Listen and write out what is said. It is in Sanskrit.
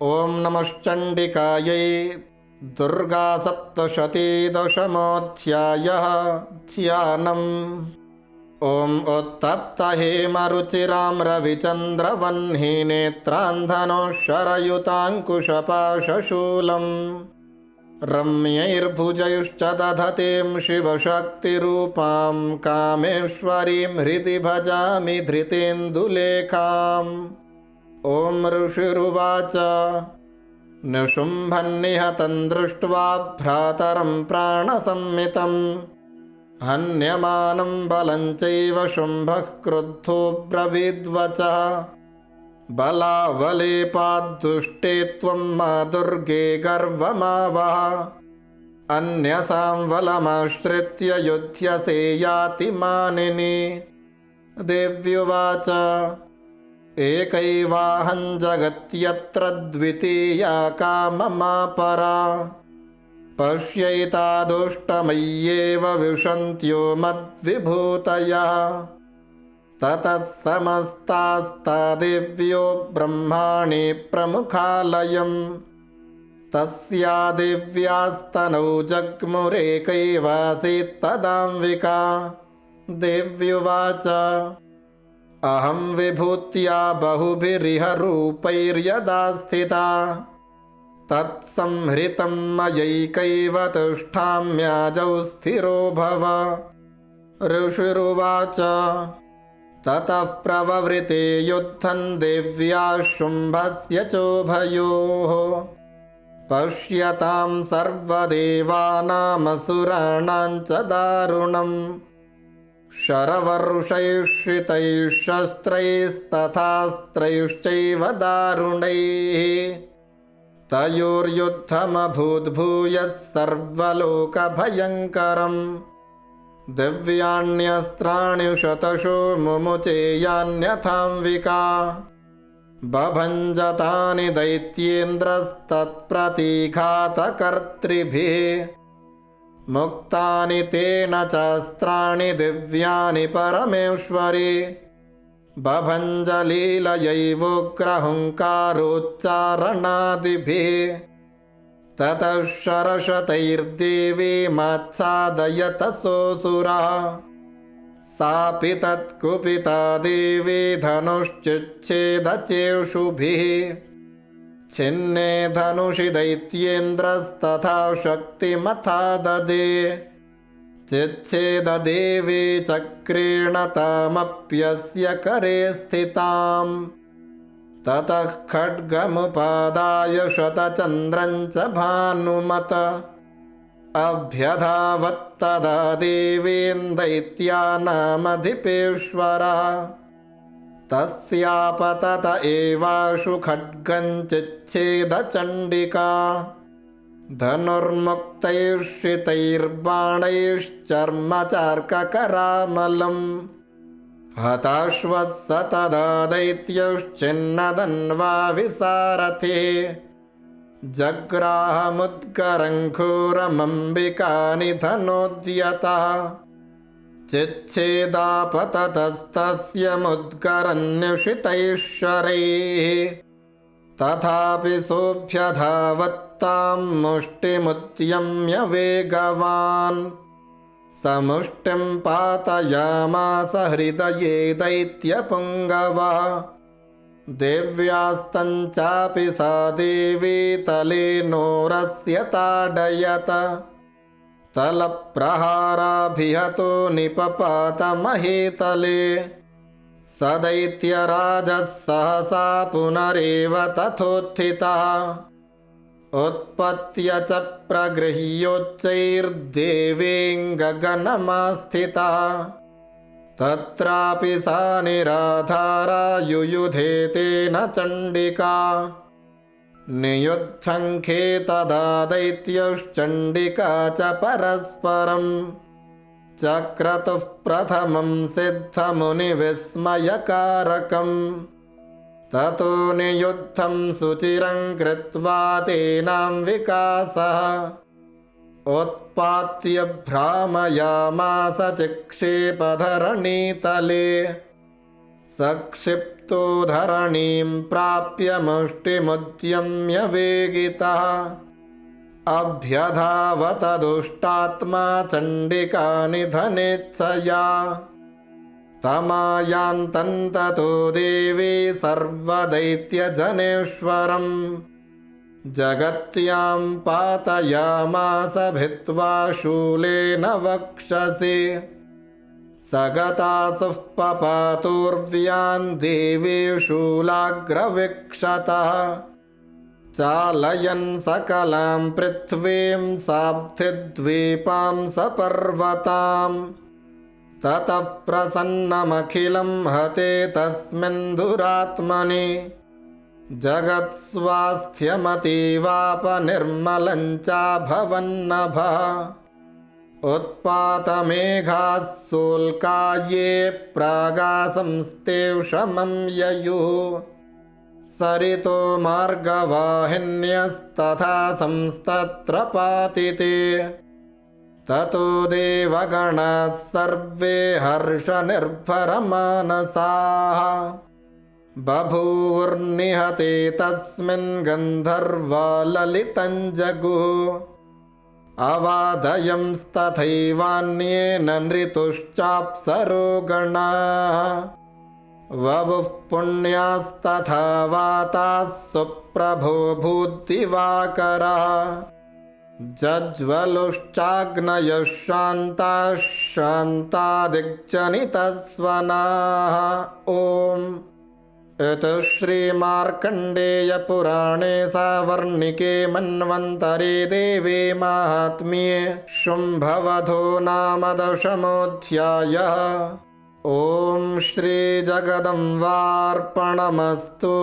ॐ नमश्चण्डिकायै दुर्गासप्तशती दशमोऽध्यायः ध्यानम्। ॐ उत्तप्तहेमरुचिरां रविचन्द्रवह्निनेत्रान्धनुशरयुताङ्कुशपाशशूलम् रम्यैर्भुजैश्च दधतीं शिवशक्तिरूपां कामेश्वरीं हृदि भजामि धृतेन्दुलेखाम्। ॐ ऋषिरुवाच निशुम्भन्निहतं दृष्ट्वा भ्रातरं प्राणसंमितं हन्यमानं बलं चैव शुम्भः क्रुद्धो ब्रवीद्वचः बलावलेपाद्दुष्टे त्वं मा दुर्गे गर्वमावह अन्यसां बलमाश्रित्य युध्यसे याति मानिनी। देव्युवाच एकैवाहं जगत्यत्र द्वितीया का मम परा पश्यैतादुष्टमय्येव विशन्त्यो मद्विभूतयः। ततः समस्तास्ता देव्यो ब्रह्माणि प्रमुखालयम् तस्या देव्यास्तनौ जग्मुरेकैवासीत् तदान्विका। देव्युवाच अहं विभूत्या बहुभिरिह रूपैर्यदा स्थिता तत्संहृतं मयैकैव तिष्ठाम्याजौ स्थिरो भव। ऋषिरुवाच ततः प्रववृते युद्धं देव्या शुम्भस्य चोभयोः पश्यतां सर्वदेवानामसुराणां च दारुणम् शरवर्षैश्रितैः शस्त्रैस्तथास्त्रैश्चैव दारुणैः तयोर्युद्धमभूद्भूयः सर्वलोकभयङ्करम्। दिव्याण्यस्त्राणि शतशो मुमुचे यान्यथान्विका बभञ्जतानि दैत्येन्द्रस्तत्प्रतीघातकर्तृभिः मुक्तानि तेन चास्त्राणि दिव्यानि परमेश्वरि बभञ्जलीलयैवोग्रहुङ्कारोच्चारणादिभिः। ततः शरशतैर्देवी माच्छादयतसोऽसुरः सापि तत्कुपिता देवी धनुश्चिच्छेदचेषुभिः छिन्ने धनुषि दैत्येन्द्रस्तथा शक्तिमथाददे चिच्छेददेवी चक्रेण तामप्यस्य करे स्थिताम्। ततः खड्गमुपादाय शतचन्द्रं च भानुमत अभ्यधावत्तदा देवीं दैत्यानामधिपेश्वरः तस्यापतत एवाशु खड्गं चिच्छेदचण्डिका धनुर्मुक्तैश्रितैर्बाणैश्चर्मचार्ककरामलम् हताश्वः स तदा दैत्यश्चिन्नदन्वा विसारथे जग्राहमुद्गरं घोरमम्बिकानिधनोद्यतः चिच्छेदापततस्तस्य मुद्गरन्निशितैः शरैः तथापि सोऽभ्यधावत्तां मुष्टिमुद्यम्य वेगवान् समुष्टिं पातयामास हृदये दैत्यपुङ्गवः। देव्यास्तञ्चापि सा देवी तलेनोरस्य ताडयत तलप्रहाराभिहतो निपपात महीतले स दैत्यराजः सहसा पुनरेव तथोत्थितः उत्पत्य च प्रगृह्योच्चैर्देवीं गगनमास्थितः तत्रापि सा निराधारा युयुधे तेन चण्डिका नियुद्धङ्खे तदा दैत्यश्चण्डिका च परस्परं चक्रतुः प्रथमं सिद्धमुनिविस्मयकारकम् ततो नियुद्धं सुचिरं कृत्वा तेनाम्बिकासः उत्पात्य भ्रामयामास चिक्षेपधरणीतले सक्षिप्त तु धरणीं प्राप्य मुष्टिमुद्यम्य वेगितः अभ्यधावत दुष्टात्मा चण्डिकानिधनेच्छया तमायान्तन्ततो देवी सर्वदैत्यजनेश्वरम् जगत्यां पातयामास भित्त्वा शूलेन वक्षसि सगतासुः पपातुर्व्यान् देवी शूलाग्रवीक्षतः चालयन् सकलां पृथ्वीं साब्धिद्वीपां सपर्वताम् ततः प्रसन्नमखिलं हते तस्मिन् दुरात्मनि जगत्स्वास्थ्यमतीवापनिर्मलं चाभवन्नभः उत्पातमेघाः शूल्काये प्रागासंस्तेषमं ययुः सरितो मार्गवाहिन्यस्तथा संस्तत्र पातिते ततो देवगणाः सर्वे हर्षनिर्भरमानसाः बभूवुर्निहते तस्मिन् गन्धर्वा ललितं जगुः अवादयंस्तथैवान्येन नृतुश्चाप्सरो गणाः ववुः पुण्यास्तथा वाताः सुप्रभो भूद्दिवाकरः जज्वलुश्चाग्नयः शान्ताः शान्तादिग्जनितस्वनाः ॐ इति श्रीमार्कण्डेयपुराणे सावर्णिके मन्वन्तरे देवी माहात्म्ये शुम्भवधो नाम दशमोऽध्यायः। ॐ श्रीजगदम्बार्पणमस्तु।